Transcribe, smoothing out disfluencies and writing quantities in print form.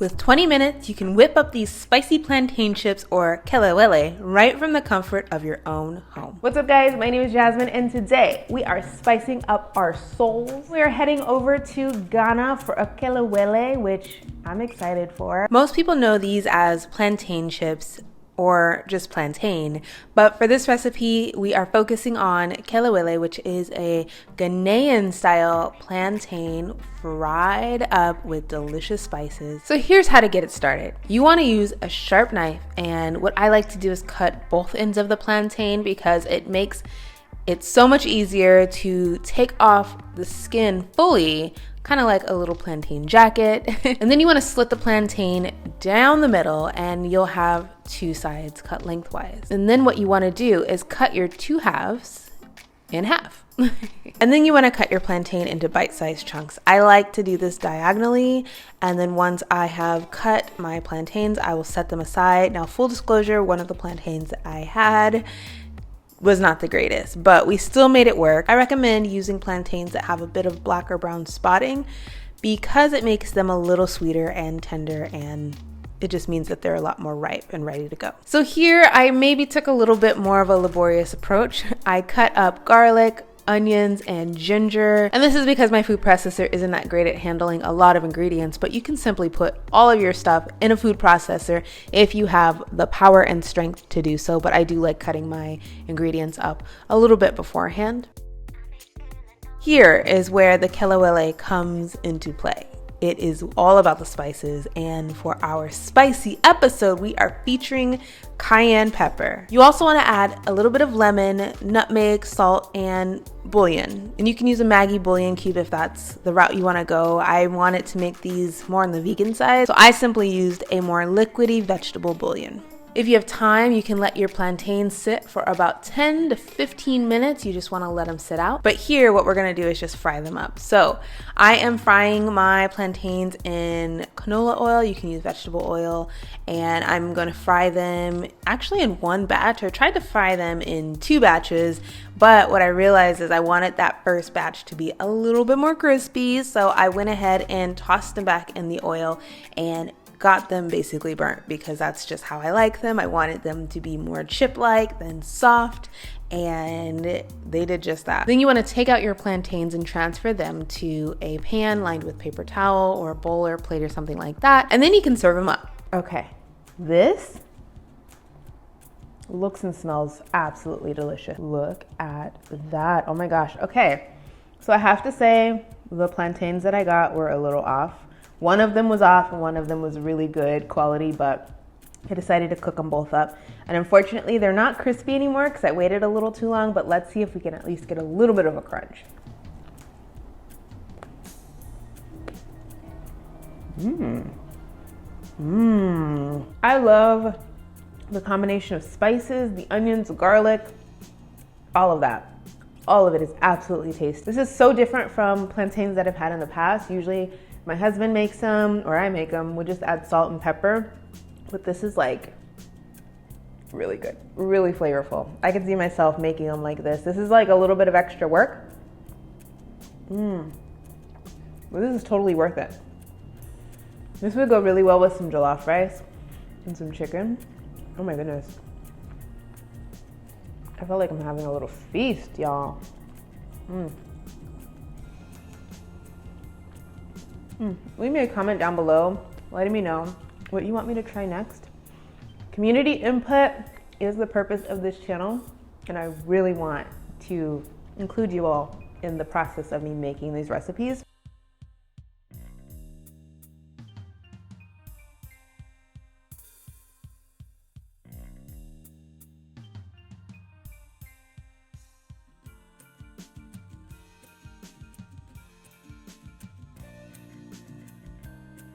With 20 minutes, you can whip up these spicy plantain chips or kelewele right from the comfort of your own home. What's up, guys? My name is Jasmine, and today we are spicing up our souls. We are heading over to Ghana for a kelewele, which I'm excited for. Most people know these as plantain chips or just plantain, but for this recipe, we are focusing on kelewele, which is a Ghanaian style plantain fried up with delicious spices. So here's how to get it started. You want to use a sharp knife, and what I like to do is cut both ends of the plantain because it makes it so much easier to take off the skin fully, kind of like a little plantain jacket. And then you want to slit the plantain down the middle and you'll have two sides cut lengthwise. And then what you want to do is cut your two halves in half. And then you want to cut your plantain into bite-sized chunks. I like to do this diagonally, and then once I have cut my plantains, I will set them aside. Now, full disclosure, one of the plantains that I had was not the greatest, but we still made it work. I recommend using plantains that have a bit of black or brown spotting because it makes them a little sweeter and tender, and it just means that they're a lot more ripe and ready to go. So here I maybe took a little bit more of a laborious approach. I cut up garlic, onions, and ginger. And this is because my food processor isn't that great at handling a lot of ingredients, but you can simply put all of your stuff in a food processor if you have the power and strength to do so. But I do like cutting my ingredients up a little bit beforehand. Here is where the kelewele comes into play. It is all about the spices, and for our spicy episode, we are featuring cayenne pepper. You also want to add a little bit of lemon, nutmeg, salt, and bouillon. And you can use a Maggi bouillon cube if that's the route you want to go. I wanted to make these more on the vegan side, so I simply used a more liquidy vegetable bouillon. If you have time, you can let your plantains sit for about 10 to 15 minutes. You just want to let them sit out. But here, what we're going to do is just fry them up. So I am frying my plantains in canola oil. You can use vegetable oil. And I'm going to fry them actually in one batch. I tried to fry them in two batches. But what I realized is I wanted that first batch to be a little bit more crispy. So I went ahead and tossed them back in the oil and got them basically burnt because that's just how I like them. I wanted them to be more chip-like than soft, and they did just that. Then you want to take out your plantains and transfer them to a pan lined with paper towel or a bowl or plate or something like that, and then you can serve them up. Okay, this looks and smells absolutely delicious. Look at that. Oh my gosh. Okay, so I have to say the plantains that I got were a little off. One of them was off and one of them was really good quality, but I decided to cook them both up. And unfortunately, they're not crispy anymore because I waited a little too long, but let's see if we can at least get a little bit of a crunch. I love the combination of spices, the onions, the garlic, all of that. All of it is absolutely tasty. This is so different from plantains that I've had in the past. Usually, my husband makes them, or I make them. We just add salt and pepper, but this is like really good, really flavorful. I could see myself making them like this. This is like a little bit of extra work. But this is totally worth it. This would go really well with some jollof rice and some chicken. Oh my goodness. I feel like I'm having a little feast, y'all. Leave me a comment down below letting me know what you want me to try next. Community input is the purpose of this channel, and I really want to include you all in the process of me making these recipes.